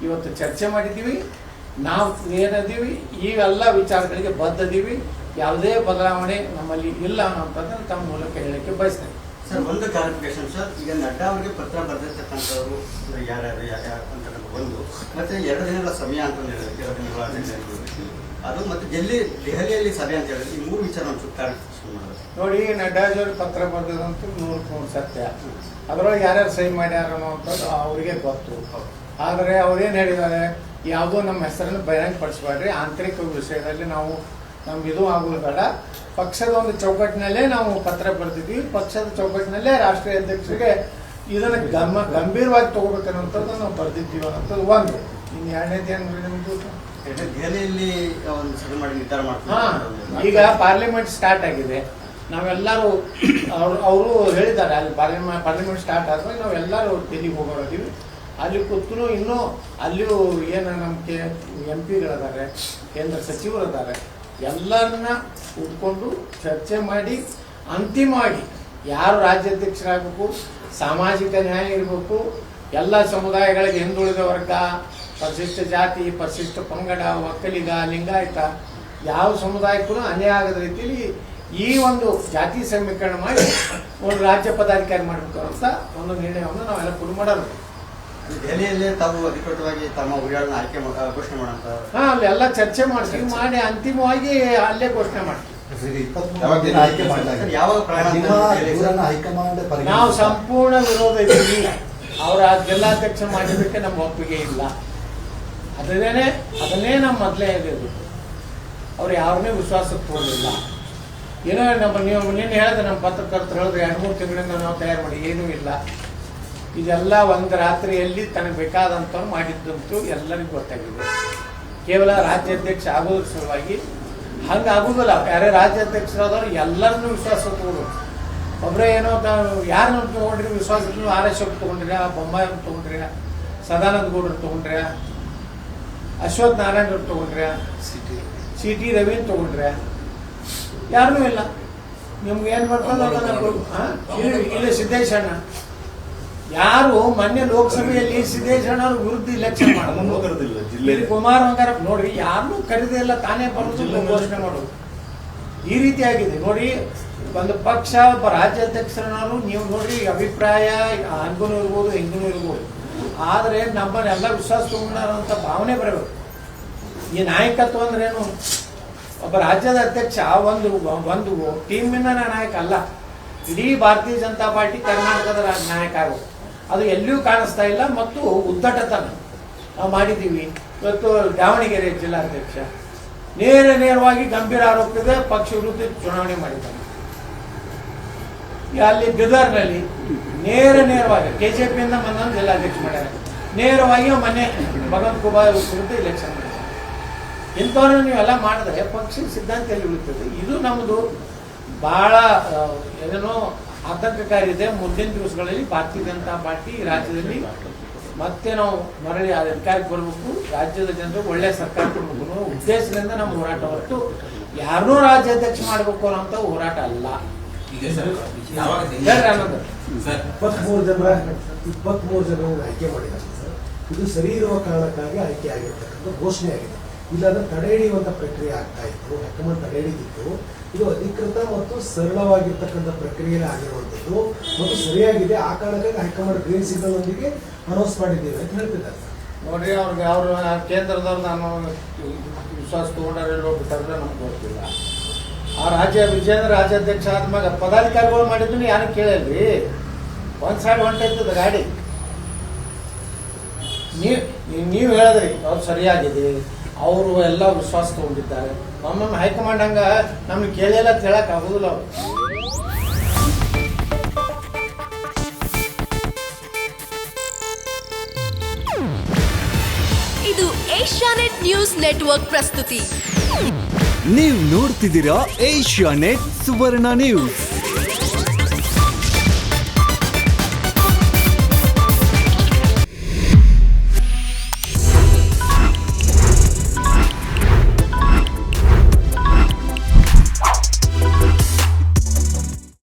ಇವತ್ತು ಚರ್ಚೆ ಮಾಡಿದ್ದೀವಿ. ನಾವು ಏನದೀವಿ ಇವೆಲ್ಲ ವಿಚಾರಗಳಿಗೆ ಬದ್ಧದೀವಿ. ಯಾವುದೇ ಬದಲಾವಣೆ ನಮ್ಮಲ್ಲಿ ಇಲ್ಲ ಅನ್ನೋಂಥದ್ದನ್ನು ತಮ್ಮ ಮೂಲಕ ಹೇಳಕ್ಕೆ ಬಯಸ್ತೇನೆ. ಸರ್, ಒಂದು ಕ್ಲಾರಿಫಿಕೇಶನ್ ಸರ್. ಈಗ ನಡ್ಡಾ ಅವರಿಗೆ ಪತ್ರ ಬರೆದಿರ್ತಕ್ಕಂಥವ್ರು ಯಾರ್ಯಾರು ಅಂತ ಒಂದು, ಮತ್ತೆ 2 ದಿನಗಳ ಸಮಯ ಅಂತ ಹೇಳಿದ್ರೆ 2 ದಿನಗಳ ಅದು, ಮತ್ತೆ ದೆಹಲಿಯಲ್ಲಿ ಸಭೆ ಅಂತ ಹೇಳಿದ್ರೆ ಈ 3 ವಿಚಾರ ಕ್ಲಾರಿಫಿಕೇಶನ್ ಮಾಡೋದು. ನೋಡಿ, ನಡ್ಡಾಜಿಯವ್ರಿಗೆ ಪತ್ರ ಬರೆದಿರೋಂತೂ 100% ಸತ್ಯ. ಅದರೊಳಗೆ ಯಾರ್ಯಾರು ಸಹಿ ಮಾಡ್ಯಾರ ಅನ್ನೋಂಥದ್ದು ಅವರಿಗೆ ಗೊತ್ತು. ಆದರೆ ಅವ್ರೇನು ಹೇಳಿದ್ದಾರೆ, ಯಾವುದೋ ನಮ್ಮ ಹೆಸರನ್ನು ಬಹಿರಂಗಪಡಿಸಬೇಡ್ರಿ, ಆಂತರಿಕ ವಿಷಯದಲ್ಲಿ ನಾವು ನಮ್ಗೆ ಇದು ಆಗೋದು ಬೇಡ, ಪಕ್ಷದ ಒಂದು ಚೌಕಟ್ಟಿನಲ್ಲೇ ನಾವು ಪತ್ರ ಬರೆದಿದ್ವಿ, ಪಕ್ಷದ ಚೌಕಟ್ಟಿನಲ್ಲೇ ರಾಷ್ಟ್ರೀಯ ಅಧ್ಯಕ್ಷರಿಗೆ ಇದನ್ನು ಗಂಭೀರವಾಗಿ ತಗೋಬೇಕನ್ನೋಂಥದ್ದು ನಾವು ಬರೆದಿದ್ದೀವಿ ಅನ್ನೋಂಥದ್ದು ಒಂದು. ಇನ್ನು ಎರಡನೇದು ಏನು ನಿಮ್ಮದು, ದೆಹಲಿಯಲ್ಲಿ ಒಂದು ಸಭೆ ಮಾಡಿ ನಿರ್ಧಾರ ಮಾಡ್ತೀವಿ. ಈಗ ಪಾರ್ಲಿಮೆಂಟ್ ಸ್ಟಾರ್ಟ್ ಆಗಿದೆ. ನಾವೆಲ್ಲರೂ ಅವರು ಹೇಳಿದ್ದಾರೆ, ಅಲ್ಲಿ ಪಾರ್ಲಿಮೆಂಟ್ ಸ್ಟಾರ್ಟ್ ಆದ್ಮೇಲೆ ನಾವೆಲ್ಲರೂ ದಿಲ್ಲಿಗೆ ಹೋಗೋದಿವಿ. ಅಲ್ಲಿ ಕೂತು ಇನ್ನೂ ಅಲ್ಲಿಯೂ ಏನು ನಮ್ಮ MP ಗಳಿದ್ದಾರೆ, ಕೇಂದ್ರ ಸಚಿವರಿದ್ದಾರೆ, ಎಲ್ಲರನ್ನ ಕೂತ್ಕೊಂಡು ಚರ್ಚೆ ಮಾಡಿ ಅಂತಿಮವಾಗಿ ಯಾರು ರಾಜ್ಯಾಧ್ಯಕ್ಷರಾಗಬೇಕು, ಸಾಮಾಜಿಕ ನ್ಯಾಯ ಇರಬೇಕು, ಎಲ್ಲ ಸಮುದಾಯಗಳಿಗೆ ಹಿಂದುಳಿದ ವರ್ಗ, ಪರಿಶಿಷ್ಟ ಜಾತಿ, ಪರಿಶಿಷ್ಟ ಪಂಗಡ, ಒಕ್ಕಲಿಗ, ಲಿಂಗಾಯತ ಯಾವ ಸಮುದಾಯಕ್ಕೂ ಅನ್ಯಾಯ ಆಗದ ರೀತಿಯಲ್ಲಿ ಈ ಒಂದು ಜಾತಿ ಸಮೀಕರಣ ಮಾಡಿ ಒಂದು ರಾಜ್ಯ ಪದಾಧಿಕಾರಿ ಮಾಡಬೇಕು ಅಂತ ಒಂದು ನಿರ್ಣಯವನ್ನು ನಾವೆಲ್ಲ ಕೂಡ ಮಾಡೋಣ. ದೆಹಲಿಯಲ್ಲೇ ತಾವು ಅಧಿಕೃತವಾಗಿ ತಮ್ಮ ಹುರಿಯಾಳನ್ನ ಆಯ್ಕೆ ಘೋಷಣೆ ಮಾಡೋಂಥ ಅಲ್ಲೆಲ್ಲ ಚರ್ಚೆ ಮಾಡ್ತೀವಿ, ಮಾಡಿ ಅಂತಿಮವಾಗಿ ಅಲ್ಲೇ ಘೋಷಣೆ ಮಾಡ್ತೀವಿ. ನಾವು ಸಂಪೂರ್ಣ ವಿರೋಧ ಇದ್ದೀವಿ. ಅವರ ಜಿಲ್ಲಾಧ್ಯಕ್ಷ ಮಾಡಿದ್ದಕ್ಕೆ ನಮ್ಮ ಒಪ್ಪಿಗೆ ಇಲ್ಲ. ಅದನ್ನೇ ನಮ್ಮ ಮೊದಲೇ ಹೇಳಿದ್ರು. ಅವ್ರು ಯಾರನ್ನೇ ವಿಶ್ವಾಸಕ್ಕೆ ಹೋಗಲಿಲ್ಲ. ಏನೋ ನೀವು ನಿನ್ನೆ ಹೇಳಿದ್ರೆ ನಮ್ಮ ಪತ್ರಕರ್ತರು ಹೇಳಿದ್ರೆ 2-3 ತಿಂಗಳಿಂದ ನಾವು ತಯಾರು ಮಾಡಿ ಏನೂ ಇಲ್ಲ. ಇದೆಲ್ಲ ಒಂದು ರಾತ್ರಿಯಲ್ಲಿ ತನಗೆ ಬೇಕಾದಂಥವ್ರು ಮಾಡಿದ್ದಂತೂ ಎಲ್ಲರಿಗೂ ಗೊತ್ತಾಗಿದೆ. ಕೇವಲ ರಾಜ್ಯಾಧ್ಯಕ್ಷ ಆಗೋದ್ರ ಸಲುವಾಗಿ ಹಂಗೆ ಆಗೋದಿಲ್ಲ. ಯಾರೇ ರಾಜ್ಯಾಧ್ಯಕ್ಷರಾದವ್ರು ಎಲ್ಲರನ್ನೂ ವಿಶ್ವಾಸ ತಗೊಂಡು, ಒಬ್ಬರೇ ಏನೋ ಯಾರನ್ನ ತೊಗೊಂಡ್ರಿ ವಿಶ್ವಾಸಕ್ಕೆ, RS ತೊಗೊಂಡ್ರಿ, ಬೊಮ್ಮಾಯಿ ತೊಗೊಂಡ್ರಿ, ಸದಾನಂದ ಗೌಡರು ತೊಗೊಂಡ್ರಿ, ಅಶ್ವಥ್ ನಾರಾಯಣ ಅವ್ರು ತೊಗೊಂಡ್ರಿ, CT ರವೀನ್ ತೊಗೊಂಡ್ರೆ, ಯಾರೂ ಇಲ್ಲ. ನಿಮ್ಗೆ ಏನು ಬರ್ತದೆ ಇಲ್ಲ ಸಿದ್ದೇಶಣ್ಣ. ಯಾರು ಮೊನ್ನೆ ಲೋಕಸಭೆಯಲ್ಲಿ ಸಿದ್ದೇಶಣ್ಣ ಅವ್ರ ವಿರುದ್ಧ ಇಲೆಕ್ಷನ್ ಮಾಡೋದು, ಕುಮಾರ್ ಬಂಗಾರಪ್ಪ ನೋಡ್ರಿ, ಯಾರನ್ನೂ ಕರೀದೇ ಇಲ್ಲ, ತಾನೇ ಬರೋದು ಘೋಷಣೆ ಮಾಡೋದು. ಈ ರೀತಿಯಾಗಿದೆ ನೋಡಿ. ಒಂದು ಪಕ್ಷ ಒಬ್ಬ ರಾಜ್ಯಾಧ್ಯಕ್ಷರನ್ನಾರು ನೀವು ನೋಡ್ರಿ, ಅಭಿಪ್ರಾಯ ಹಂಗೂ ಇರ್ಬೋದು, ಹಿಂಗೂ ಇರ್ಬೋದು, ಆದರೆ ನಮ್ಮನ್ನೆಲ್ಲ ವಿಶ್ವಾಸ ತಗೊಂಡಾರಂತ ಭಾವನೆ ಬರಬೇಕು. ಈ ನಾಯಕತ್ವ ಅಂದ್ರೇನು? ಒಬ್ಬ ರಾಜ್ಯದ ಅಧ್ಯಕ್ಷ ಒಂದು ಟೀಮಿನ ನಾಯಕ ಅಲ್ಲ, ಇಡೀ ಭಾರತೀಯ ಜನತಾ ಪಾರ್ಟಿ ಕರ್ನಾಟಕದ ನಾಯಕ ಆಗಬೇಕು. ಅದು ಎಲ್ಲಿಯೂ ಕಾಣಿಸ್ತಾ ಇಲ್ಲ. ಮತ್ತು ಉದ್ದಟತನ ನಾವು ಮಾಡಿದ್ದೀವಿ. ಇವತ್ತು ದಾವಣಗೆರೆ ಜಿಲ್ಲಾಧ್ಯಕ್ಷ ನೇರವಾಗಿ ಗಂಭೀರ ಆರೋಪ ಇದೆ, ಪಕ್ಷ ವಿರುದ್ಧ ಚುನಾವಣೆ ಮಾಡಿದ್ದಾನೆ. ಅಲ್ಲಿ ಬೀದರ್ನಲ್ಲಿ ನೇರವಾಗಿ KJPಯಿಂದ ಮನ್ನೊಂದು ಜಿಲ್ಲಾಧ್ಯಕ್ಷ ಮಾಡ್ಯಾರ, ನೇರವಾಗಿ ಮೊನ್ನೆ ಭಗವಂತ ಖೂಬಾ ವಿರುದ್ಧ ಇಲೆಕ್ಷನ್ ಮಾಡಿದ್ದಾರೆ. ಇಂಥವ್ರನ್ನ ನೀವೆಲ್ಲ ಮಾಡಿದ್ರೆ ಪಕ್ಷ ಸಿದ್ಧಾಂತದಲ್ಲಿ ಉಳಿತದೆ. ಇದು ನಮ್ಮದು ಬಹಳ ಏನೇನೋ ಆತಂಕಕಾರಿ ಇದೆ. ಮುಂದಿನ ದಿವಸಗಳಲ್ಲಿ ಭಾರತೀಯ ಜನತಾ ಪಾರ್ಟಿ ರಾಜ್ಯದಲ್ಲಿ ಮತ್ತೆ ನಾವು ಮರಳಿ ಅಧಿಕಾರಕ್ಕೆ ಬರಬೇಕು, ರಾಜ್ಯದ ಜನರು ಒಳ್ಳೆ ಸರ್ಕಾರ ಕೊಡಬೇಕು ಉದ್ದೇಶದಿಂದ ನಮ್ಮ ಹೋರಾಟ ಹೊರತು ಯಾರನ್ನೂ ರಾಜ್ಯಾಧ್ಯಕ್ಷ ಮಾಡಬೇಕು ಅನ್ನೋಂಥ ಹೋರಾಟ ಅಲ್ಲ. 23 ಜನ ಆಯ್ಕೆ ಮಾಡಿದ್ದಾರೆ ಸರ್. ಇದು ಸರಿ ಇರುವ ಕಾರಣಕ್ಕಾಗಿ ಆಯ್ಕೆ ಆಗಿರ್ತಕ್ಕಂಥ ಘೋಷಣೆ ಆಗಿದೆ. ಇಲ್ಲಾಂದ್ರೆ ತಡೆ ಹಿಡಿಯುವಂಥ ಪ್ರಕ್ರಿಯೆ ಆಗ್ತಾ ಇತ್ತು, ಹೈಕಮಾಂಡ್ ತಡೆ ಹಿಡಿದಿತ್ತು. ಇದು ಅಧಿಕೃತ ಮತ್ತು ಸರಳವಾಗಿರ್ತಕ್ಕಂಥ ಪ್ರಕ್ರಿಯೆ ಆಗಿರುವಂಥದ್ದು ಮತ್ತು ಸರಿಯಾಗಿದೆ. ಆ ಕಾರಣಕ್ಕಾಗಿ ಹೈಕಮಾಂಡ್ ಗ್ರೀನ್ ಸಿಗ್ನಲ್ ಒಂದಿಗೆ ಅನೌನ್ಸ್ ಮಾಡಿದ್ದೇವೆ ಅಂತ ಹೇಳ್ತಿದ್ದಾರೆ. ನೋಡ್ರಿ, ಅವ್ರಿಗೆ ಅವರು ಕೇಂದ್ರದವ್ರು ನಾನು ವಿಶ್ವಾಸ ತಗೊಂಡ್ರೆ ಬಿಟ್ಟಾರೆ ನಮ್ಗೆ ಗೊತ್ತಿಲ್ಲ. ಆ ವಿಜೇಂದ್ರ ರಾಜ್ಯಾಧ್ಯಕ್ಷ ಆದ್ಮೇಲೆ ಪದಾಧಿಕಾರಿಗಳು ಮಾಡಿದ್ದು ಯಾರು ಕೇಳಲ್ರಿ. ಒಂದು ಸೈಡ್ ಹೊಂಟೈತದ ಗಾಡಿ. ನೀವು ಹೇಳಿದ್ರಿ ಅವ್ರು ಸರಿಯಾಗಿದೆ, ಅವರು ಎಲ್ಲ ವಿಶ್ವಾಸ ತಗೊಂಡಿದ್ದಾರೆ. ಒಮ್ಮೊಮ್ಮೆ ಹೈಕಮಾಂಡ್ ಹಂಗ ನಮ್ಗೆ ಕೇಳಿಲ್ಲ ಅಂತ ಹೇಳಕ್ ಆಗುದಿಲ್ಲ. ಅವ್ರು ಇದು ಏಷ್ಯಾನೆಟ್ ನ್ಯೂಸ್ ನೆಟ್ವರ್ಕ್ ಪ್ರಸ್ತುತಿ. ನೀವು ನೋಡ್ತಿದ್ದೀರಾ ಏಷ್ಯಾನೆಟ್ ಸುವರ್ಣ ನ್ಯೂಸ್.